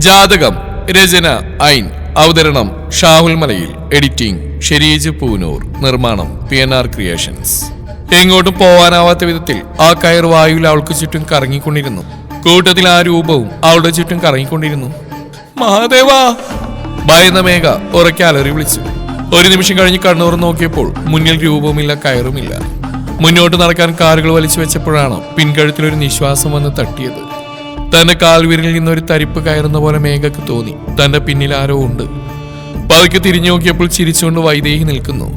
ജാതകം രചന ഐൻ അവതരണം ഷാഹുൽ മലയിൽ എഡിറ്റിംഗ് ഷെരീജ് പൂനൂർ നിർമ്മാണം PNR ക്രിയേഷൻസ്. എങ്ങോട്ടും പോവാനാവാത്ത വിധത്തിൽ ആ കയർ വായുവിൽ അവൾക്ക് ചുറ്റും കറങ്ങിക്കൊണ്ടിരുന്നു. കൂട്ടത്തിൽ ആ രൂപവും അവളുടെ ചുറ്റും കറങ്ങിക്കൊണ്ടിരുന്നു. മഹാദേവാ! ഭയന്ന മേഘ ഉറക്കെ അലറി വിളിച്ചു. ഒരു നിമിഷം കഴിഞ്ഞ് കണ്ണൂർ നോക്കിയപ്പോൾ മുന്നിൽ രൂപവുമില്ല, കയറുമില്ല. മുന്നോട്ട് നടക്കാൻ കാലുകൾ വലിച്ചു വെച്ചപ്പോഴാണ് പിൻകഴുത്തിലൊരു നിശ്വാസം വന്ന് തട്ടിയത്. തന്റെ കാൽവിരലിൽ നിന്നൊരു തരിപ്പ് കയറുന്ന പോലെ മേഘക്ക് തോന്നി തന്റെ പിന്നിൽ ആരോ ഉണ്ട്. പതുക്കെ തിരിഞ്ഞു നോക്കിയപ്പോൾ ചിരിച്ചുകൊണ്ട് വൈദേഹി നിൽക്കുന്നു.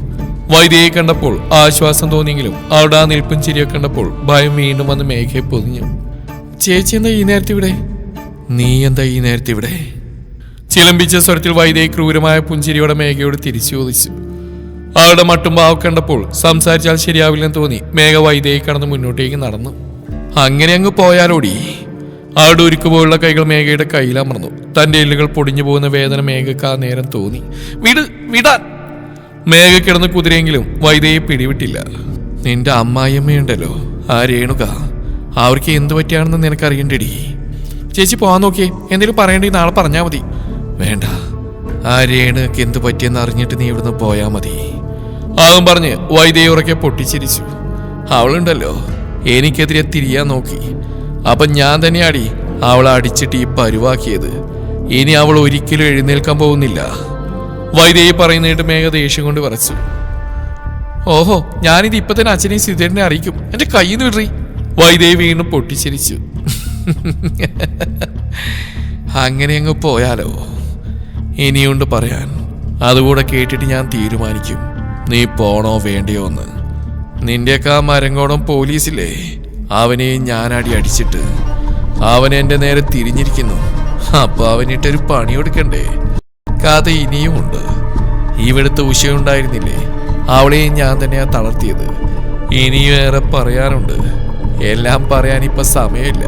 വൈദേഹി കണ്ടപ്പോൾ ആശ്വാസം തോന്നിയെങ്കിലും അവിടെ ആ നിൽപ്പും ചിരിയൊക്കെ കണ്ടപ്പോൾ ഭയം വീണ്ടും വന്ന് മേഘയെ പൊതിഞ്ഞു. ചേച്ചി എന്താ ഈ നേരത്തെ ഇവിടെ? നീ എന്താ ഈ നേരത്തെ ഇവിടെ? ചിലമ്പിച്ച സ്വരത്തിൽ വൈദേഹി ക്രൂരമായ പുഞ്ചിരിയോടെ മേഘയോട് തിരിച്ചു ചോദിച്ചു. അവളുടെ മട്ടും ഭാവം കണ്ടപ്പോൾ സംസാരിച്ചാൽ ശരിയാവില്ലെന്ന് തോന്നി മേഘ വൈദേഹി കടന്ന് മുന്നോട്ടേക്ക് നടന്നു. അങ്ങനെ അങ്ങ് പോയാലോടി. അവളുടെ ഉരുക്കുപോലുള്ള കൈകൾ മേഘയുടെ കയ്യിലമർന്നു. തന്റെ എല്ലുകൾ പൊടിഞ്ഞു പോകുന്ന വേദന മേഘക്ക് ആ നേരം തോന്നി. വിടാൻ മേഘ കിടന്ന് കുതിരെങ്കിലും വൈദേഹി പിടിവിട്ടില്ല. നിന്റെ അമ്മായിയമ്മയുണ്ടല്ലോ, ആ രേണുക, അവർക്ക് എന്തു പറ്റിയാണെന്ന് നിനക്കറിയണ്ടടി. ചേച്ചി പോകാൻ നോക്കിയേ, എന്തെങ്കിലും പറയണ്ടേ നാളെ പറഞ്ഞാൽ മതി. വേണ്ട, ആ രേണുക്ക് എന്തു പറ്റിയെന്ന് അറിഞ്ഞിട്ട് നീ ഇവിടുന്ന് പോയാ മതി. അതും പറഞ്ഞ് വൈദേഹി ഉറക്കെ പൊട്ടിച്ചിരിച്ചു. അവളുണ്ടല്ലോ എനിക്കെതിരെ തിരിയാൻ നോക്കി. അപ്പൊ ഞാൻ തന്നെയാടി അവളെ അടിച്ചിട്ട് ഈ പരുവാക്കിയത്. ഇനി അവൾ ഒരിക്കലും എഴുന്നേൽക്കാൻ പോകുന്നില്ല. വൈദേഹി പറയുന്നതായിട്ട് മേഘ ദേഷ്യം കൊണ്ട് പറച്ചു. ഓഹോ, ഞാനിത് ഇപ്പൊ തന്നെ അച്ഛനെയും സിദ്ധേനെ അറിയിക്കും. എന്റെ കയ്യിൽ നിന്ന് വിടറി. വൈദേഹി വീണ്ടും പൊട്ടിച്ചിരിച്ചു. അങ്ങനെ അങ്ങ് പോയാലോ? ഇനിയുണ്ട് പറയാൻ. അതുകൂടെ കേട്ടിട്ട് ഞാൻ തീരുമാനിക്കും നീ പോണോ വേണ്ടയോ എന്ന്. നിന്റെയൊക്കെ ആ മരങ്കോടം പോലീസില്ലേ, അവനെയും ഞാനടി അടിച്ചിട്ട് അവൻ എന്റെ നേരെ തിരിഞ്ഞിരിക്കുന്നു. അപ്പൊ അവനിട്ടൊരു പണി കൊടുക്കണ്ടേ? കഥ ഇനിയുമുണ്ട്. ഇവിടുത്തെ ഉഷയുണ്ടായിരുന്നില്ലേ, അവളെയും ഞാൻ തന്നെയാ തളർത്തിയത്. ഇനിയും ഏറെ പറയാനുണ്ട്. എല്ലാം പറയാൻ ഇപ്പൊ സമയമില്ല.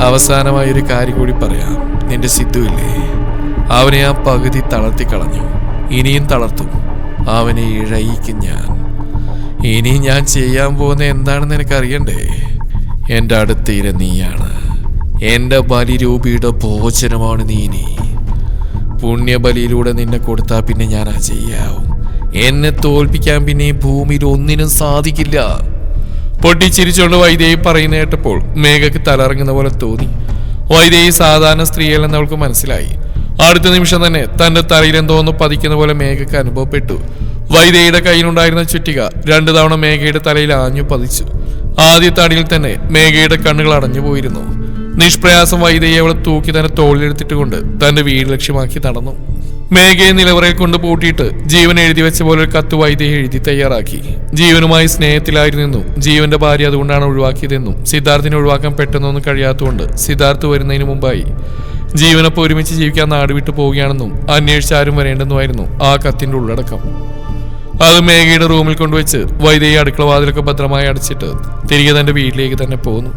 അവസാനമായൊരു കാര്യം കൂടി പറയാം. നിന്റെ സിദ്ധുവില്ലേ, അവനെ ആ പകുതി തളർത്തി കളഞ്ഞു. ഇനിയും തളർത്തും. അവനെ ഇഴയിക്കും ഞാൻ. ഇനി ഞാൻ ചെയ്യാൻ പോകുന്ന എന്താണെന്ന് എനിക്കറിയണ്ടേ? എൻ്റെ അടുത്തീര നീയാണ്. എൻ്റെ ബലിരൂപിയുടെ ഭോജനമാണ് നീ. ഇനി പുണ്യബലിയിലൂടെ നിന്നെ കൊടുത്താൽ പിന്നെ ഞാനാ ചെയ്യാവും. എന്നെ തോൽപ്പിക്കാൻ പിന്നെ ഈ ഭൂമിയിൽ ഒന്നിനും സാധിക്കില്ല. പൊട്ടിച്ചിരിച്ചുകൊണ്ട് വൈദേഹി പറയുന്ന കേട്ടപ്പോൾ മേഘക്ക് തലറങ്ങുന്ന പോലെ തോന്നി. വൈദേഹി സാധാരണ സ്ത്രീയല്ലെന്ന് അവൾക്ക് മനസ്സിലായി. അടുത്ത നിമിഷം തന്നെ തന്റെ തലയിൽ എന്തോന്ന് പതിക്കുന്ന പോലെ മേഘക്ക് അനുഭവപ്പെട്ടു. വൈദേഹിയുടെ കയ്യിലുണ്ടായിരുന്ന ചുറ്റിക 2 തവണ മേഘയുടെ തലയിൽ ആഞ്ഞു പതിച്ചു. ആദ്യത്തെ അടിയിൽ തന്നെ മേഘയുടെ കണ്ണുകൾ അടഞ്ഞു പോയിരുന്നു. നിഷ്പ്രയാസം വൈദേഹി അവളെ തൂക്കി തന്നെ തോളിലെടുത്തിട്ടുകൊണ്ട് തന്റെ വീട് ലക്ഷ്യമാക്കി നടന്നു. മേഘയെ നിലവറയിൽ കൊണ്ട് പൂട്ടിയിട്ട് ജീവൻ എഴുതി വെച്ച പോലെ ഒരു കത്ത് വൈദേഹി എഴുതി തയ്യാറാക്കി. ജീവനുമായി സ്നേഹത്തിലായിരുന്നെന്നും ജീവന്റെ ഭാര്യ അതുകൊണ്ടാണ് ഒഴിവാക്കിയതെന്നും സിദ്ധാർത്ഥിനെ ഒഴിവാക്കാൻ പെട്ടെന്നൊന്നും കഴിയാത്തതുകൊണ്ട് സിദ്ധാർത്ഥ് വരുന്നതിന് മുമ്പായി ജീവനൊപ്പം ഒരുമിച്ച് ജീവിക്കാൻ നാട് വിട്ടു പോവുകയാണെന്നും അന്വേഷിച്ചാരും വരേണ്ടെന്നുമായിരുന്നു ആ കത്തിന്റെ ഉള്ളടക്കം. അത് മേഘയുടെ റൂമിൽ കൊണ്ടുവച്ച് വൈദേഹി അടുക്കള വാതിലൊക്കെ ഭദ്രമായി അടച്ചിട്ട് തിരികെ തന്റെ വീട്ടിലേക്ക് തന്നെ പോകുന്നു.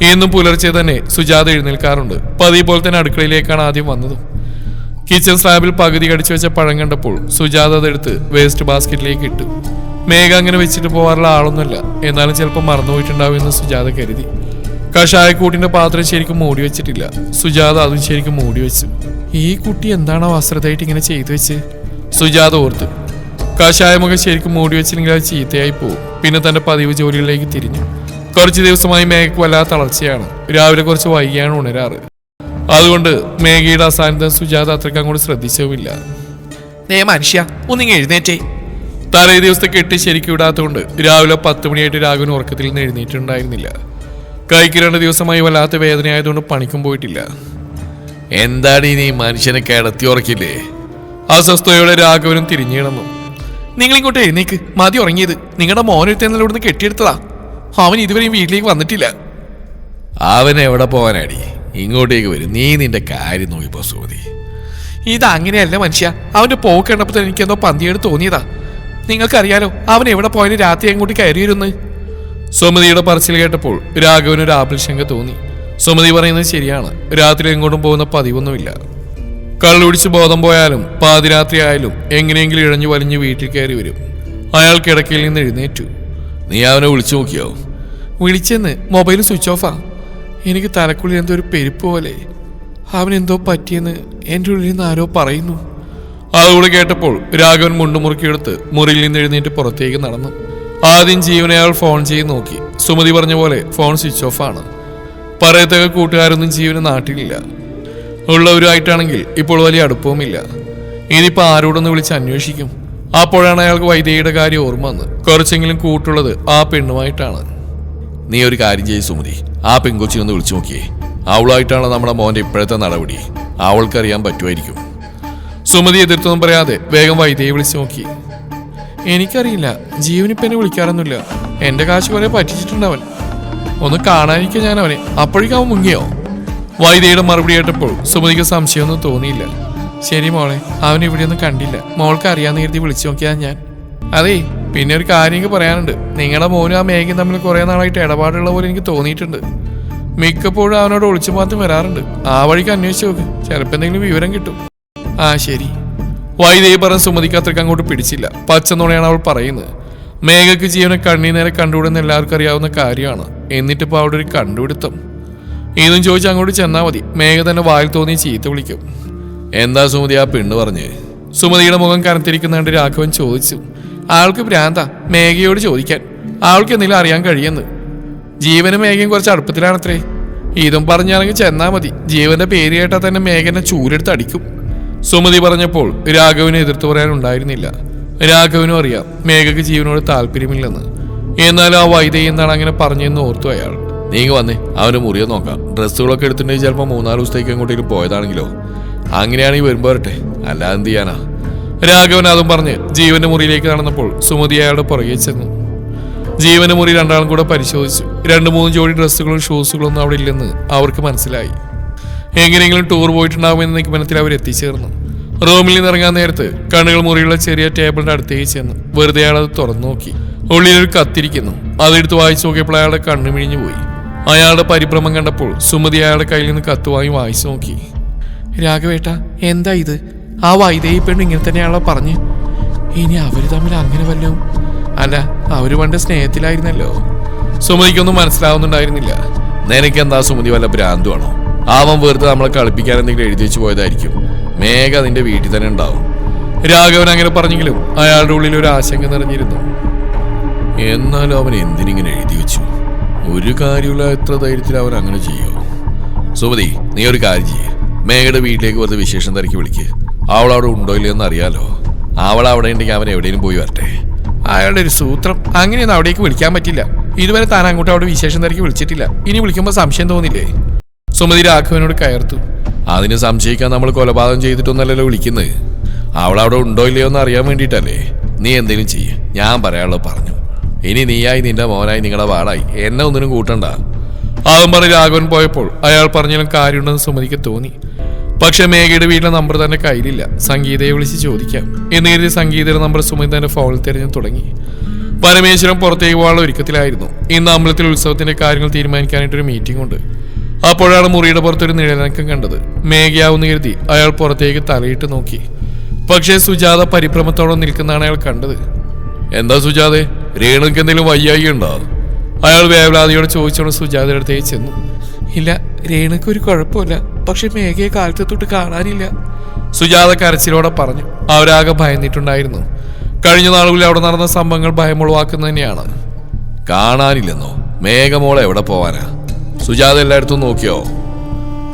എന്നും പുലർച്ചെ തന്നെ സുജാത എഴുന്നേൽക്കാറുണ്ട്. പതിവ് പോലെ തന്നെ അടുക്കളയിലേക്കാണ് ആദ്യം വന്നത്. കിച്ചൺ സ്ലാബിൽ പകുതി കടിച്ചു വെച്ച പഴം കണ്ടപ്പോൾ സുജാത അതെടുത്ത് വേസ്റ്റ് ബാസ്ക്കറ്റിലേക്ക് ഇട്ടു. മേഘ അങ്ങനെ വെച്ചിട്ട് പോകാറുള്ള ആളൊന്നുമല്ല, എന്നാലും ചിലപ്പോൾ മറന്നുപോയിട്ടുണ്ടാവും എന്ന് സുജാത കരുതി. കഷായക്കൂട്ടിന്റെ പാത്രം ശരിക്കും മൂടി വെച്ചിട്ടില്ല. സുജാത അതും ശരിക്കും മൂടി വെച്ചു. ഈ കുട്ടി എന്താണോ അശ്രദ്ധയായിട്ട് ഇങ്ങനെ ചെയ്തു വെച്ച് സുജാത ഓർത്തു. കഷായമുഖം ശരിക്കും മൂടി വെച്ചില്ലെങ്കിൽ അത് ചീത്തയായി പോവും. പിന്നെ തന്റെ പതിവ് ജോലികളിലേക്ക് തിരിഞ്ഞു. കുറച്ച് ദിവസമായി മേഘയ്ക്ക് വല്ലാത്ത തളർച്ചയാണ്. രാവിലെ കുറച്ച് വൈകിയാണ് ഉണരാറ്. അതുകൊണ്ട് മേഘയുടെ അസാന്നിധ്യം സുജാത അത്രയ്ക്ക് അങ്ങോട്ട് ശ്രദ്ധിച്ചുമില്ല. മനുഷ്യ ഒന്നിങ്ങ് എഴുന്നേറ്റേ. തലേ ദിവസത്തെ കെട്ടി ശരിക്കും ഇടാത്തതുകൊണ്ട് രാവിലെ 10 മണിയായിട്ട് രാഘവൻ ഉറക്കത്തിൽ നിന്ന് എഴുന്നേറ്റുണ്ടായിരുന്നില്ല. കൈക്ക് 2 ദിവസമായി വല്ലാത്ത വേദനയായതുകൊണ്ട് പണിക്കും പോയിട്ടില്ല. എന്താണ് ഇനി മനുഷ്യനെ കിടത്തി ഉറക്കില്ലേ? അസ്വസ്ഥയോടെ രാഘവനും തിരിഞ്ഞു കിടന്നു. നിങ്ങളിങ്ങോട്ട് എഴുന്നേക്ക്, മതി ഉറങ്ങിയത്. നിങ്ങളുടെ മോനെടുത്തല്ല ഇവിടുന്ന് കെട്ടിയെടുത്തതാ. അവൻ ഇതുവരെയും വീട്ടിലേക്ക് വന്നിട്ടില്ല. അവൻ എവിടെ പോവാനാടി? ഇങ്ങോട്ടേക്ക് വരും. നീ നിന്റെ കാര്യം നോക്കിപ്പോ സുമതി. ഇതങ്ങനെയല്ല മനുഷ്യ. അവന്റെ പോക്ക് കണ്ടപ്പോൾ എനിക്കെന്തോ പന്തിയോട് തോന്നിയതാ. നിങ്ങൾക്കറിയാലോ അവൻ എവിടെ പോയാലും രാത്രി അങ്ങോട്ട് കയറി വരുന്നു. സുമതിയുടെ പറച്ചിൽ കേട്ടപ്പോൾ രാഘവനൊരു ആപൽശങ്ക തോന്നി. സുമതി പറയുന്നത് ശരിയാണ്. രാത്രി എങ്ങോട്ടും പോകുന്ന പതിവൊന്നുമില്ല. കള്ളുപിടിച്ച് ബോധം പോയാലും പാതിരാത്രി ആയാലും എങ്ങനെയെങ്കിലും ഇഴഞ്ഞു വലിഞ്ഞ് വീട്ടിൽ കയറി വരും. അയാൾ കിടക്കയിൽ നിന്ന് എഴുന്നേറ്റു. നീ അവനെ വിളിച്ചു നോക്കിയോ? വിളിച്ചെന്ന്, മൊബൈൽ സ്വിച്ച് ഓഫാ. എനിക്ക് തലക്കുള്ളിൽ എന്തോ ഒരു പെരുപ്പ് പോലെ. അവനെന്തോ പറ്റിയെന്ന് എൻ്റെ ഉള്ളിൽ നിന്ന് ആരോ പറയുന്നു. അതുകൂടെ കേട്ടപ്പോൾ രാഘവൻ മുണ്ടുമുറുക്കിയെടുത്ത് മുറിയിൽ നിന്ന് എഴുന്നേറ്റ് പുറത്തേക്ക് നടന്നു. ആദ്യം ജീവനെ അയാൾ ഫോൺ ചെയ്ത് നോക്കി. സുമതി പറഞ്ഞ പോലെ ഫോൺ സ്വിച്ച് ഓഫ് ആണ്. പറയത്തക്ക കൂട്ടുകാരൊന്നും ജീവന് നാട്ടിലില്ല. ഉള്ളവരുമായിട്ടാണെങ്കിൽ ഇപ്പോൾ വലിയ അടുപ്പവുമില്ല. ഇനിയിപ്പോൾ ആരോടൊന്ന് വിളിച്ച് അന്വേഷിക്കും. അപ്പോഴാണ് അയാൾക്ക് വൈദേഹിയുടെ കാര്യം ഓർമ്മ വന്ന്. കുറച്ചെങ്കിലും കൂട്ടുള്ളത് ആ പെണ്ണുമായിട്ടാണ്. നീ ഒരു കാര്യം ചെയ്യ് സുമതി, ആ പെൺകൊച്ചി ഒന്ന് വിളിച്ചു നോക്കിയേ. അവളായിട്ടാണ് നമ്മുടെ മോൻ്റെ ഇപ്പോഴത്തെ നടപടി. അവൾക്കറിയാൻ പറ്റുമായിരിക്കും. സുമതി എതിർത്തൊന്നും പറയാതെ വേഗം വൈദേഹി വിളിച്ചു നോക്കി. എനിക്കറിയില്ല, ജീവനിപ്പം എന്നെ വിളിക്കാറൊന്നുമില്ല. എൻ്റെ കാശ് കുറെ പറ്റിച്ചിട്ടുണ്ട് അവൻ. ഒന്ന് കാണാനിരിക്കുക ഞാൻ അവനെ. അപ്പോഴേക്കും അവൻ മുങ്ങിയോ? വൈദേഹിയുടെ മറുപടി കേട്ടപ്പോൾ സുമതിക്ക് സംശയമൊന്നും തോന്നിയില്ല. ശരി മോളെ, അവൻ ഇവിടെയൊന്നും കണ്ടില്ല. മോൾക്ക് അറിയാന്ന് കരുതി വിളിച്ചു നോക്കിയാൽ ഞാൻ. അതേ, പിന്നെ ഒരു കാര്യം പറയാനുണ്ട്. നിങ്ങളുടെ മോനും ആ മേഘയും തമ്മിൽ കുറെ നാളായിട്ട് ഇടപാടുള്ള പോലെ എനിക്ക് തോന്നിയിട്ടുണ്ട്. മിക്കപ്പോഴും അവനോട് ഒളിച്ചു മാത്രം വരാറുണ്ട്. ആ വഴിക്ക് അന്വേഷിച്ച് നോക്ക്, ചിലപ്പോൾ എന്തെങ്കിലും വിവരം കിട്ടും. ആ ശരി. വൈദേഹി പറഞ്ഞ സുമതിക്ക് അത്രയ്ക്ക് അങ്ങോട്ട് പിടിച്ചില്ല. പച്ചനുണയാണ് അവൾ പറയുന്നത്. മേഘയ്ക്ക് ജീവനെ കണ്ണീ നേരെ കണ്ടുപിടുന്ന എല്ലാവർക്കും അറിയാവുന്ന കാര്യമാണ്. എന്നിട്ടിപ്പോൾ അവിടെ ഒരു കണ്ടുപിടുത്തം. ഇതും ചോദിച്ച് അങ്ങോട്ട് ചെന്നാൽ മതി. മേഘ തന്നെ വായിൽ തോന്നി ചീത്ത വിളിക്കും. എന്താ സുമതി ആ പെണ്ണ് പറഞ്ഞ്? സുമതിയുടെ മുഖം കനത്തിരിക്കുന്നുണ്ട് രാഘവൻ ചോദിച്ചു. ആൾക്ക് ഭ്രാന്ത മേഘയോട് ചോദിക്കാൻ. ആൾക്ക് എന്തെങ്കിലും അറിയാൻ കഴിയുന്നു. ജീവനും മേഘയും കുറച്ച് അടുപ്പത്തിലാണത്രേ. ഇതും പറഞ്ഞാണെങ്കിൽ ചെന്നാൽ മതി. ജീവന്റെ പേര് കേട്ടാൽ തന്നെ മേഘനെ ചൂരെടുത്ത് അടിക്കും. സുമതി പറഞ്ഞപ്പോൾ രാഘവനെ എതിർത്തു പറയാനുണ്ടായിരുന്നില്ല. രാഘവനും അറിയാം മേഘയ്ക്ക് ജീവനോട് താല്പര്യമില്ലെന്ന്. എന്നാലും ആ വൈദേഹി എന്താണ് അങ്ങനെ പറഞ്ഞെന്ന് ഓർത്തു അയാൾ. നീങ്ങ വന്നേ, അവന് മുറിയെ നോക്കാം. ഡ്രസ്സുകളൊക്കെ എടുത്തിട്ടുണ്ടെങ്കിൽ ചിലപ്പോൾ 3-4 ദിവസത്തേക്ക് അങ്ങോട്ടേക്ക് പോയതാണെങ്കിലോ. അങ്ങനെയാണെങ്കിൽ വരുമ്പോൾ വരട്ടെ, അല്ലാതെ എന്ത് ചെയ്യാനാ? രാഘവൻ അതും പറഞ്ഞ് ജീവന്റെ മുറിയിലേക്ക് നടന്നപ്പോൾ സുമതി അയാളുടെ പുറകെ ചെന്നു. ജീവന്റെ മുറി രണ്ടാളും കൂടെ പരിശോധിച്ചു. 2-3 ജോഡി ഡ്രസ്സുകളും ഷൂസുകളും ഒന്നും അവിടെ ഇല്ലെന്ന് അവർക്ക് മനസ്സിലായി. എങ്ങനെയെങ്കിലും ടൂർ പോയിട്ടുണ്ടാകുമെന്ന നിഗമനത്തിൽ അവർ എത്തിച്ചേർന്നു. റൂമിൽ നിന്ന് ഇറങ്ങാൻ നേരത്ത് കണ്ണുകൾ മുറിയുള്ള ചെറിയ ടേബിളിന്റെ അടുത്തേക്ക് ചെന്ന് വെറുതെ അയാളത് തുറന്നു നോക്കി. ഉള്ളിലൊരു കത്തിരിക്കുന്നു. അതെടുത്ത് വായിച്ചു നോക്കിയപ്പോൾ അയാളുടെ കണ്ണു മിഴിഞ്ഞു പോയി. അയാളുടെ പരിഭ്രമം കണ്ടപ്പോൾ സുമതി അയാളുടെ കയ്യിൽ നിന്ന് കത്ത് വാങ്ങി വായിച്ചു നോക്കി. രാഘവേട്ട, എന്താ ഇത്? ആ വൈദേഹി പെണ്ണ് ഇങ്ങനെ തന്നെയാണല്ലോ പറഞ്ഞ്. ഇനി അവര് തമ്മിൽ അങ്ങനെ വല്ലതും? അല്ല, അവര് പണ്ട് സ്നേഹത്തിലായിരുന്നല്ലോ. സുമതിക്കൊന്നും മനസ്സിലാവുന്നുണ്ടായിരുന്നില്ല. നിനക്കെന്താ സുമതി, വല്ല ഭ്രാന്തുവാണോ? അവൻ വെറുതെ നമ്മളെ കളിപ്പിക്കാൻ എന്തെങ്കിലും എഴുതി വെച്ച് പോയതായിരിക്കും. മേഘ അതിന്റെ വീട്ടിൽ തന്നെ ഉണ്ടാവും. രാഘവൻ അങ്ങനെ പറഞ്ഞെങ്കിലും അയാളുടെ ഉള്ളിൽ ഒരു ആശങ്ക നിറഞ്ഞിരുന്നു. എന്നാലും അവൻ എന്തിനിങ്ങനെ എഴുതി വെച്ചു? ഒരു കാര്യമില്ല, എത്ര ധൈര്യത്തിൽ അവൻ അങ്ങനെ ചെയ്യോ? സുമതി, നീ ഒരു കാര്യം ചെയ്യേ. മേഘയുടെ വീട്ടിലേക്ക് വെറുതെ വിശേഷം തിരക്കി വിളിക്ക്. അവൾ അവിടെ ഉണ്ടോ ഇല്ലയെന്ന് അറിയാലോ. അവൾ അവിടെ ഉണ്ടെങ്കിൽ അവൻ എവിടെയും പോയി വരട്ടെ. അയാളുടെ ഒരു സൂത്രം. അങ്ങനെയൊന്നും അവിടേക്ക് വിളിക്കാൻ പറ്റില്ല. ഇതുവരെ താൻ അങ്ങോട്ട് അവിടെ വിശേഷം തിരക്കി വിളിച്ചിട്ടില്ല. ഇനി വിളിക്കുമ്പോൾ സംശയം തോന്നില്ലേ? സുമതി രാഘവനോട് കയർത്തു. അതിന് സംശയിക്കാൻ നമ്മൾ കൊലപാതകം ചെയ്തിട്ടൊന്നല്ലല്ലോ വിളിക്കുന്നത്. അവൾ അവിടെ ഉണ്ടോ ഇല്ലയോ എന്ന് അറിയാൻ വേണ്ടിയിട്ടല്ലേ. നീ എന്തെങ്കിലും ചെയ്യ്, ഞാൻ പറയാനുള്ളത് പറഞ്ഞു. ഇനി നീയായി നിന്റെ മോനായി നിങ്ങളുടെ വാടായി എന്നെ ഒന്നിനും കൂട്ടണ്ട. അതും പറഞ്ഞ് രാഘവൻ പോയപ്പോൾ അയാൾ പറഞ്ഞാലും കാര്യമുണ്ടെന്ന് സുമതിക്ക് തോന്നി. പക്ഷെ മേഘയുടെ വീട്ടിലെ നമ്പർ തന്നെ കയ്യിലില്ല. സംഗീതയെ വിളിച്ച് ചോദിക്കാം എന്ന് കരുതി സംഗീതയുടെ നമ്പർ സുമതി തന്നെ ഫോണിൽ തിരഞ്ഞു തുടങ്ങി. പരമേശ്വരൻ പുറത്തേക്ക് പോകാനുള്ള ഒരുക്കത്തിലായിരുന്നു. ഇന്ന് അമ്പലത്തിൽ ഉത്സവത്തിന്റെ കാര്യങ്ങൾ തീരുമാനിക്കാനായിട്ടൊരു മീറ്റിംഗ് ഉണ്ട്. അപ്പോഴാണ് മുറിയുടെ പുറത്തൊരു നിഴലനക്കം കണ്ടത്. മേഘയാവുന്ന കരുതി അയാൾ പുറത്തേക്ക് തലയിട്ട് നോക്കി. പക്ഷേ സുജാത പരിഭ്രമത്തോടെ നിൽക്കുന്നതാണ് അയാൾ കണ്ടത്. എന്താ സുജാതെ, രേണുക്ക് എന്തെങ്കിലും വയ്യായി ഉണ്ടോ? അയാൾ വേവലാതിയോടെ ചോദിച്ചോണ്ട് സുജാതയുടെ അടുത്തേക്ക് ചെന്നു. ഇല്ല, രേണുക്ക് ഒരു കുഴപ്പമില്ല. പക്ഷെ മേഘയെ കാലത്തെ തൊട്ട് കാണാനില്ല. സുജാത കരച്ചിലോടെ പറഞ്ഞു. അവരാകെ ഭയന്നിട്ടുണ്ടായിരുന്നു. കഴിഞ്ഞ നാളുകളിൽ അവിടെ നടന്ന സംഭവങ്ങൾ ഭയമുളവാക്കുന്ന തന്നെയാണ്. കാണാനില്ലെന്നോ? മേഘമോളെ എവിടെ പോവാനാ? സുജാത എല്ലായിടത്തും നോക്കിയോ?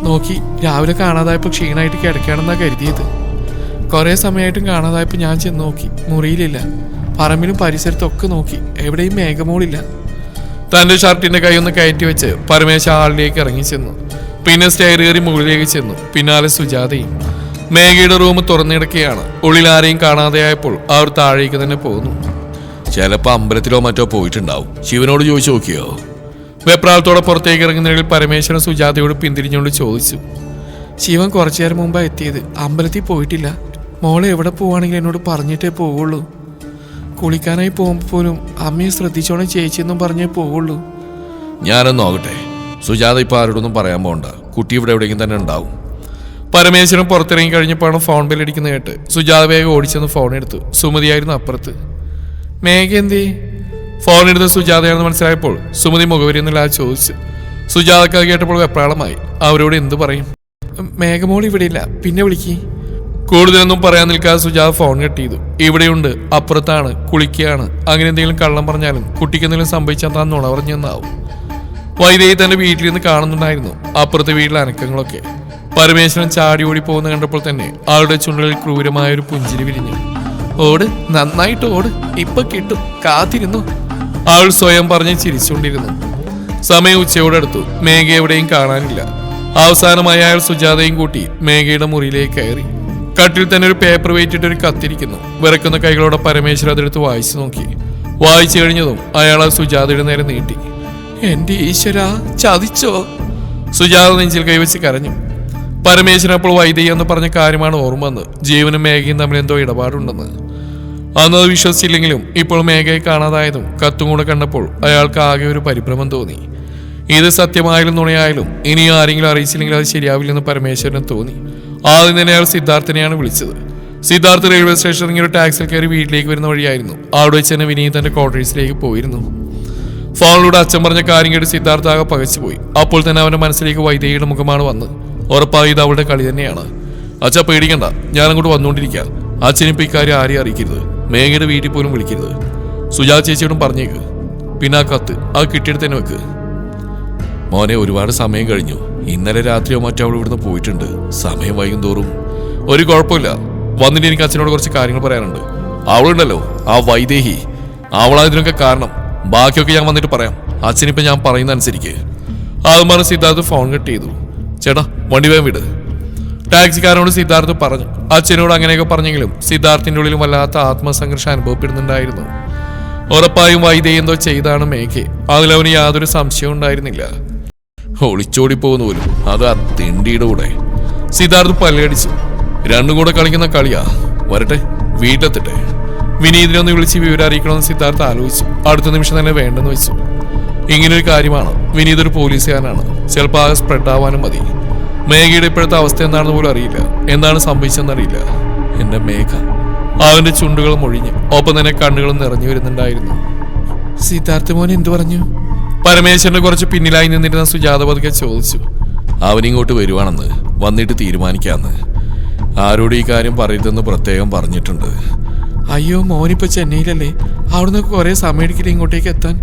നോക്കി. രാവിലെ കാണാതായപ്പോൾ ക്ഷീണമായിട്ട് കിടക്കുകയാണെന്നാ കരുതിയത്. കുറെ സമയമായിട്ടും കാണാതായപ്പോൾ ഞാൻ ചെന്ന് നോക്കി. മുറിയിലില്ല. പറമ്പിലും പരിസരത്തൊക്കെ നോക്കി. എവിടെയും മേഘമോളില്ല. തന്റെ ഷർട്ടിന്റെ കൈ ഒന്ന് കയറ്റി വെച്ച് പരമേശ ഹാളിലേക്ക് ഇറങ്ങി ചെന്നു. പിന്നെ സ്റ്റെയർ കയറി മുകളിലേക്ക് ചെന്നു. പിന്നാലെ സുജാതയും. മേഘയുടെ റൂം തുറന്നിടക്കുകയാണ്. ഉള്ളിൽ ആരെയും കാണാതെയായപ്പോൾ അവർ താഴേക്ക് തന്നെ പോകുന്നു. ചിലപ്പോൾ അമ്പലത്തിലോ മറ്റോ പോയിട്ടുണ്ടാവും. ശിവനോട് ചോദിച്ചു നോക്കിയോ? വെപ്രാളത്തോടെ പുറത്തേക്ക് ഇറങ്ങുന്നതിൽ പരമേശ്വരൻ സുജാതയോട് പിന്തിരിഞ്ഞുകൊണ്ട് ചോദിച്ചു. ശിവൻ കുറച്ചു നേരം മുമ്പാണ് എത്തിയത്. അമ്പലത്തിൽ പോയിട്ടില്ല. മോളെ എവിടെ പോവാണെങ്കിലും എന്നോട് പറഞ്ഞിട്ടേ പോവുള്ളൂ. കുളിക്കാനായി പോകുമ്പോൾ പോലും അമ്മയെ ശ്രദ്ധിച്ചോണം ചേച്ചിയെന്നും പറഞ്ഞേ പോവുള്ളൂ. ഞാനൊന്ന് നോക്കട്ടെ. സുജാത ഇപ്പം ആരോടൊന്നും പറയാൻ പോകണ്ട. കുട്ടി ഇവിടെ എവിടെയെങ്കിലും തന്നെ ഉണ്ടാവും. പരമേശ്വരൻ പുറത്തിറങ്ങി കഴിഞ്ഞപ്പോഴാണ് ഫോൺ ബെല്ലടിക്കുന്ന കേട്ട് സുജാത വേഗം ഓടിച്ചെന്ന് ഫോൺ എടുത്തു. സുമതിയായിരുന്നു അപ്പുറത്ത്. മേഘ എന്തേ? ഫോൺ എടുത്ത് സുജാതയാണെന്ന് മനസ്സിലായപ്പോൾ സുമതി മുഖവരിയൊന്നുമില്ലാതെ ചോദിച്ചു. സുജാതക്ക് അത് കേട്ടപ്പോൾ വെപ്രാളമായി. അവരോട് എന്ത് പറയും? മേഘമോൾ ഇവിടെ ഇല്ല, പിന്നെ വിളിക്ക്. കൂടുതലൊന്നും പറയാൻ നിൽക്കാതെ സുജാത ഫോൺ കട്ട് ചെയ്തു. ഇവിടെയുണ്ട്, അപ്പുറത്താണ്, കുളിക്കുകയാണ്. അങ്ങനെ എന്തെങ്കിലും കള്ളം പറഞ്ഞാലും കുട്ടിക്ക് എന്തെങ്കിലും സംഭവിച്ചാൽ താൻ നുണ പറഞ്ഞെന്നാവും. വൈദേഹി തന്റെ വീട്ടിലിരുന്ന് കാണുന്നുണ്ടായിരുന്നു അപ്പുറത്തെ വീട്ടിലെ അനക്കങ്ങളൊക്കെ. പരമേശ്വരൻ ചാടി ഓടി പോകുന്ന കണ്ടപ്പോൾ തന്നെ ആളുടെ ചുണ്ടുകളിൽ ക്രൂരമായ ഒരു പുഞ്ചിരി വിരിഞ്ഞു. ഓട്, നന്നായിട്ട് ഓട്, ഇപ്പൊ കിട്ടും, കാത്തിരുന്നു. അവൾ സ്വയം പറഞ്ഞ് ചിരിച്ചുകൊണ്ടിരുന്നു. സമയം ഉച്ചയോടടുത്തു. മേഘ എവിടെയും കാണാനില്ല. അവസാനമായി അയാൾ സുജാതയും കൂട്ടി മേഘയുടെ മുറിയിലേക്ക് കയറി. കട്ടിൽ തന്നെ ഒരു പേപ്പർ വെയിറ്റിട്ട് ഒരു കത്തിരിക്കുന്നു. വിറക്കുന്ന കൈകളോടെ പരമേശ്വരൻ അതെടുത്ത് വായിച്ചു നോക്കി. വായിച്ചു കഴിഞ്ഞതും അയാൾ അത് സുജാതയുടെ നേരെ നീട്ടി. എന്റെ ഈശ്വര, ചതിച്ചോ? സുജാത നെഞ്ചിൽ കൈവച്ച് കരഞ്ഞു. പരമേശ്വരൻ അപ്പോൾ വൈദേഹി എന്ന് പറഞ്ഞ കാര്യമാണ് ഓർമ്മ വന്ന്. ജീവനും മേഘയും തമ്മിൽ എന്തോ ഇടപാടുണ്ടെന്ന്. അന്നത് വിശ്വസിച്ചില്ലെങ്കിലും ഇപ്പോൾ മേഘയെ കാണാതായതും കത്തും കൂടെ കണ്ടപ്പോൾ അയാൾക്ക് ആകെ ഒരു പരിഭ്രമം തോന്നി. ഇത് സത്യമായാലും നുണയായാലും ഇനി ആരെങ്കിലും അറിയിച്ചില്ലെങ്കിൽ അത് ശരിയാവില്ലെന്ന് പരമേശ്വരന് തോന്നി. ആദ്യം തന്നെ അയാൾ സിദ്ധാർത്ഥനെയാണ് വിളിച്ചത്. സിദ്ധാർത്ഥ് റെയിൽവേ സ്റ്റേഷനിൽ ഒരു ടാക്സിയിൽ കയറി വീട്ടിലേക്ക് വരുന്ന വഴിയായിരുന്നു. അവിടെ വെച്ച് തന്നെ വിനീത് തന്റെ ക്വാർട്ടേഴ്സിലേക്ക് പോയിരുന്നു. ഫോണിലൂടെ അച്ഛൻ പറഞ്ഞ കാര്യം കേട്ട് സിദ്ധാർത്ഥ ആകെ പകച്ചുപോയി. അപ്പോൾ തന്നെ അവന്റെ മനസ്സിലേക്ക് വൈദേഹിയുടെ മുഖമാണ് വന്നത്. ഉറപ്പായി ഇത് അവളുടെ കളി തന്നെയാണ്. അച്ഛ പേടിക്കണ്ട, ഞാൻ അങ്ങോട്ട് വന്നുകൊണ്ടിരിക്കുക. അച്ഛനിപ്പോൾ ഇക്കാര്യം ആരെയും അറിയിക്കരുത്, മേഘയുടെ വീട്ടിൽ പോലും വിളിക്കരുത്. സുജാത ചേച്ചിയോടും പറഞ്ഞേക്ക്. പിന്നെ ആ കത്ത് അത് കിട്ടിയെടുത്ത് തന്നെ വെക്ക്. മോനെ, ഒരുപാട് സമയം കഴിഞ്ഞു. ഇന്നലെ രാത്രിയോ മറ്റോ അവൾ ഇവിടുന്ന് പോയിട്ടുണ്ട്. സമയം വൈകും തോറും ഒരു കുഴപ്പമില്ല. വന്നിട്ട് എനിക്ക് അച്ഛനോട് കുറച്ച് കാര്യങ്ങൾ പറയാനുണ്ട്. അവളുണ്ടല്ലോ, ആ വൈദേഹി, അവളതിനൊക്കെ കാരണം. ബാക്കിയൊക്കെ ഞാൻ വന്നിട്ട് പറയാം. അച്ഛനിപ്പോൾ ഞാൻ പറയുന്ന അനുസരിക്ക്. അത് പറഞ്ഞ് സിദ്ധാർത്ഥ് ഫോൺ കട്ട് ചെയ്തു. ചേട്ടാ, വണ്ടി വേഗം വിട്. ടാക്സിക്കാരനോട് സിദ്ധാർത്ഥ് പറഞ്ഞു. അച്ഛനോട് അങ്ങനെയൊക്കെ പറഞ്ഞെങ്കിലും സിദ്ധാർത്ഥിന്റെ ഉള്ളിലും വല്ലാത്ത ആത്മസംഘർഷം അനുഭവപ്പെടുന്നുണ്ടായിരുന്നു. ഉറപ്പായും വൈദേഹി എന്തോ ചെയ്താണ് മേഘയെ. അതിലവന് യാതൊരു സംശയവും ഉണ്ടായിരുന്നില്ല. ഒളിച്ചോടി പോകുന്ന പോലും, അത് ആ തിണ്ടിയുടെ കൂടെ. സിദ്ധാർത്ഥ് പല്ലടിച്ചു. രണ്ടും കൂടെ കളിക്കുന്ന കളിയാ. വരട്ടെ, വീട്ടിലെത്തട്ടെ. വിനീതിനെ ഒന്ന് വിളിച്ച് വിവരം അറിയിക്കണമെന്ന് സിദ്ധാർത്ഥ് ആലോചിച്ചു. അടുത്ത നിമിഷം തന്നെ വേണ്ടെന്ന് വെച്ചു. ഇങ്ങനൊരു കാര്യമാണ്. വിനീത് ഒരു പോലീസുകാരനാണ്. ചിലപ്പോൾ ആകെ സ്പ്രെഡ് ആവാനും മതി. മേഘയുടെ ഇപ്പോഴത്തെ അവസ്ഥ എന്താണെന്ന് പോലും അറിയില്ല. എന്താണ് സംഭവിച്ചെന്നറിയില്ല. എന്റെ മേഘ. അവന്റെ ചുണ്ടുകൾ മൊഴിഞ്ഞ് ഒപ്പം തന്നെ കണ്ണുകളും നിറഞ്ഞു വരുന്നുണ്ടായിരുന്നു. സിദ്ധാർത്ഥ മോൻ എന്തു പറഞ്ഞു? പരമേശ്വരന് കുറച്ച് പിന്നിലായി നിന്നിരുന്ന സുജാത പതുക്കെ ചോദിച്ചു. അവനിങ്ങോട്ട് വരുവാണെന്ന്, വന്നിട്ട് തീരുമാനിക്കാന്ന്. ആരോടും ഈ കാര്യം പറയരുതെന്ന് പ്രത്യേകം പറഞ്ഞിട്ടുണ്ട്. അയ്യോ, മോനിപ്പോ ചെന്നൈയിലല്ലേ? അവിടുന്ന് കുറെ സമയം എടുക്കില്ല ഇങ്ങോട്ടേക്ക് എത്താൻ.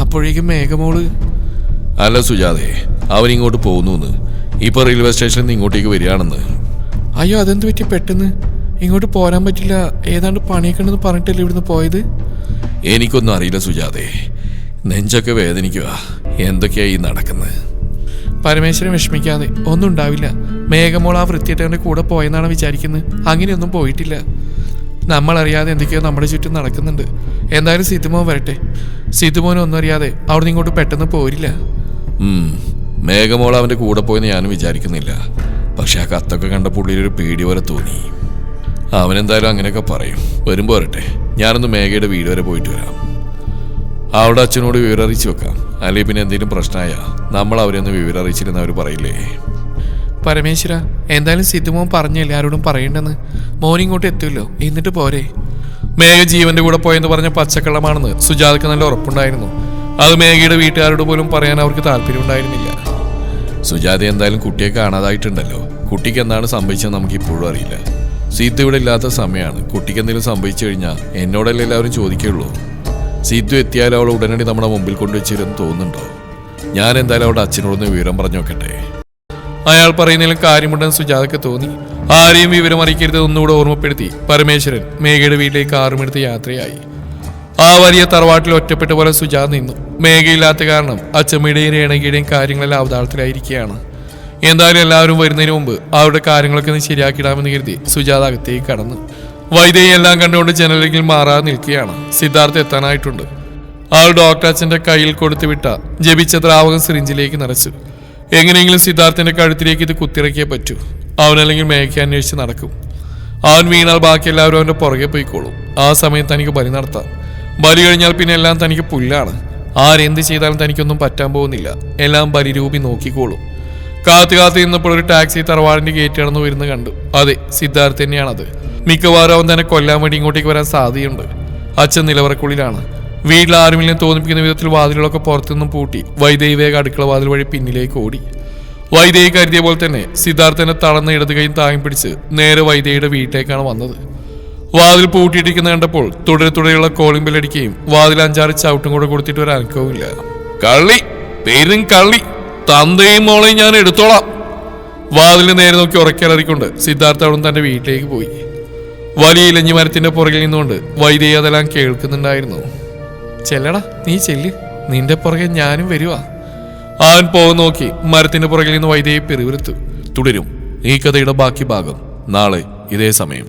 അപ്പോഴേക്കും മേഘമോള്. അല്ല സുജാതേ, അവനിങ്ങോട്ട് പോകുന്നു. ഇപ്പൊ റെയിൽവേ സ്റ്റേഷനിൽ നിന്ന് ഇങ്ങോട്ടേക്ക് വരികയാണെന്ന്. അയ്യോ, അതെന്ത് പറ്റി പെട്ടെന്ന്? ഇങ്ങോട്ട് പോരാൻ പറ്റില്ല, ഏതാണ്ട് പണിയൊക്കെ ഉണ്ടെന്ന് പറഞ്ഞിട്ടല്ലേ ഇവിടുന്ന് പോയത്? എനിക്കൊന്നും അറിയില്ല സുജാതേ, നെഞ്ചൊക്കെ വേദനിക്കുക. എന്തൊക്കെയാ ഈ നടക്കുന്നത്? പരമേശ്വരൻ വിഷമിക്കാതെ, ഒന്നും ഉണ്ടാവില്ല. മേഘമോൾ ആ വൃത്തിയായിട്ടവന്റെ കൂടെ പോയെന്നാണ് വിചാരിക്കുന്നത്. അങ്ങനെയൊന്നും പോയിട്ടില്ല. നമ്മളറിയാതെ എന്തൊക്കെയോ നമ്മുടെ ചുറ്റും നടക്കുന്നുണ്ട്. എന്തായാലും സിദ്ധുമോൻ വരട്ടെ. സിദ്ധുമോൻ ഒന്നും അറിയാതെ അവിടെ നിന്ന് ഇങ്ങോട്ട് പെട്ടെന്ന് പോരില്ല. മേഘമോൾ അവന്റെ കൂടെ പോയെന്ന് ഞാനും വിചാരിക്കുന്നില്ല. പക്ഷെ ആ കത്തൊക്കെ കണ്ടപ്പോൾ ഉള്ളിലൊരു പേടി പോലെ തോന്നി. അവനെന്തായാലും അങ്ങനെയൊക്കെ പറയും. വരുമ്പോൾ വരട്ടെ. ഞാനൊന്ന് മേഘയുടെ വീട് വരെ പോയിട്ട് വരാം. അവിടെ അച്ഛനോട് വിവരം അറിയിച്ചു വെക്കാം. അല്ലെങ്കിൽ പിന്നെ എന്തെങ്കിലും പ്രശ്നമായാ നമ്മൾ അവരെയൊന്ന് വിവരം അറിയിച്ചില്ലെന്ന് അവർ പറയില്ലേ? പരമേശ്വര, എന്തായാലും സിദ്ധുമോൻ പറഞ്ഞല്ലേ ആരോടും പറയണ്ടെന്ന്. മോനിങ്ങോട്ട് എത്തുമല്ലോ, എന്നിട്ട് പോരെ. മേഘ ജീവന്റെ കൂടെ പോയെന്ന് പറഞ്ഞ പച്ചക്കള്ളമാണെന്ന് സുജാതയ്ക്ക് നല്ല ഉറപ്പുണ്ടായിരുന്നു. അത് മേഘയുടെ വീട്ടുകാരോട് പോലും പറയാൻ അവർക്ക് താല്പര്യമുണ്ടായിരുന്നില്ല. സുജാത എന്തായാലും കുട്ടിയെ കാണാതായിട്ടുണ്ടല്ലോ. കുട്ടിക്ക് എന്താണ് സംഭവിച്ചത് നമുക്ക് ഇപ്പോഴും അറിയില്ല. സിദ്ധു ഇവിടെ ഇല്ലാത്ത സമയമാണ്. കുട്ടിക്ക് എന്തെങ്കിലും സംഭവിച്ചു കഴിഞ്ഞാൽ എന്നോടല്ലേ എല്ലാവരും ചോദിക്കുള്ളൂ. സിദ്ധു എത്തിയാലും അവൾ ഉടനടി നമ്മുടെ മുമ്പിൽ കൊണ്ടുവച്ചിരുന്ന് തോന്നുന്നുണ്ടോ? ഞാൻ എന്തായാലും അവളുടെ അച്ഛനോടൊന്ന് വിവരം പറഞ്ഞു നോക്കട്ടെ. അയാൾ പറയുന്നതിലും കാര്യമുണ്ടെന്ന് സുജാതയ്ക്ക് തോന്നി. ആരെയും വിവരം അറിയിക്കരുത് ഒന്നുകൂടെ ഓർമ്മപ്പെടുത്തി പരമേശ്വരൻ മേഘയുടെ വീട്ടിലേക്ക് കാറുമെടുത്ത് യാത്രയായി. ആ വലിയ തറവാട്ടിൽ ഒറ്റപ്പെട്ട പോലെ സുജാത നിന്നു. മേഘയില്ലാത്ത കാരണം അച്ചമ്മയുടെയും രേണകിയുടെയും കാര്യങ്ങളെല്ലാം അവതാളത്തിലായിരിക്കുകയാണ്. എന്തായാലും എല്ലാവരും വരുന്നതിന് മുമ്പ് അവരുടെ കാര്യങ്ങളൊക്കെ ഒന്ന് ശരിയാക്കിയിടാമെന്ന് കരുതി സുജാത അകത്തേക്ക് കടന്നു. വൈദേഹി എല്ലാം കണ്ടുകൊണ്ട് ജനലിൽ മാറാതെ നിൽക്കുകയാണ്. സിദ്ധാർത്ഥ് എത്താനായിട്ടുണ്ട്. ആൾ ഡോക്ടർ അച്ഛന്റെ കയ്യിൽ കൊടുത്തു വിട്ട ജപിച്ച ദ്രാവകം സിറിഞ്ചിലേക്ക് നിറച്ചു. എങ്ങനെയെങ്കിലും സിദ്ധാർത്ഥിന്റെ കഴുത്തിലേക്ക് ഇത് കുത്തിറക്കിയേ പറ്റൂ. അവനല്ലെങ്കിൽ മേഘയെ അന്വേഷിച്ച് നടക്കും. അവൻ വീണാൽ ബാക്കി എല്ലാവരും അവന്റെ പുറകെ പോയിക്കോളും. ആ സമയം തനിക്ക് ബലി നടത്താം. ബലി കഴിഞ്ഞാൽ പിന്നെ എല്ലാം തനിക്ക് പുല്ലാണ്. ആരെന്ത് ചെയ്താലും തനിക്കൊന്നും പറ്റാൻ പോകുന്നില്ല. എല്ലാം ബലിരൂപി നോക്കിക്കോളും. കാത്തു നിന്നപ്പോൾ ഒരു ടാക്സി തറവാടിന്റെ ഗേറ്റ് കടന്നു വരുന്ന കണ്ടു. അതെ, സിദ്ധാർത്ഥ് തന്നെയാണത്. മിക്കവാറും അവൻ തന്നെ കൊല്ലാൻ വേണ്ടി ഇങ്ങോട്ടേക്ക് വരാൻ സാധ്യതയുണ്ട്. അച്ഛൻ നിലവറക്കുള്ളിലാണ്. വീട്ടിൽ ആരുമില്ലെന്ന് തോന്നിപ്പിക്കുന്ന വിധത്തിൽ വാതിലുകളൊക്കെ പുറത്തുനിന്നും പൂട്ടി വൈദേഹി വേഗം അടുക്കള വാതിൽ വഴി പിന്നിലേക്ക് ഓടി. വൈദേഹി കരുതിയ പോലെ തന്നെ സിദ്ധാർത്ഥനെ തളർന്ന ഇടത് കൈയും താങ്ങി പിടിച്ച് നേരെ വൈദേഹിയുടെ വീട്ടിലേക്കാണ് വന്നത്. വാതിൽ പൂട്ടിയിട്ടിരിക്കുന്ന കണ്ടപ്പോൾ തുടരെയുള്ള കോളിംഗ് ബെല്ലടിക്കുകയും വാതിൽ 5-6 ചവിട്ടും കൂടെ കൊടുത്തിട്ട് ഒരു അനക്കവുമില്ല. കള്ളി, പേരും കള്ളി, തന്തയും മോളെയും ഞാൻ എടുത്തോളാം. വാതിലിന് നേരെ നോക്കി ഉറക്കിലറിക്കൊണ്ട് സിദ്ധാർത്ഥ അവിടെ തന്റെ വീട്ടിലേക്ക് പോയി. വലിയ ഇലഞ്ഞി മരത്തിന്റെ പുറകിൽ നിന്നുകൊണ്ട് വൈദേഹി അതെല്ലാം കേൾക്കുന്നുണ്ടായിരുന്നു. ചെല്ലടാ, നീ ചെല്ല്, നിന്റെ പുറകെ ഞാനും വരുവാ. അവൻ പോകുന്ന നോക്കി മരത്തിന്റെ പുറകിൽ നിന്ന് വൈദേഹി പിറുവിറുത്തു. തുടരും ഈ കഥയുടെ ബാക്കി ഭാഗം നാളെ ഇതേ സമയം.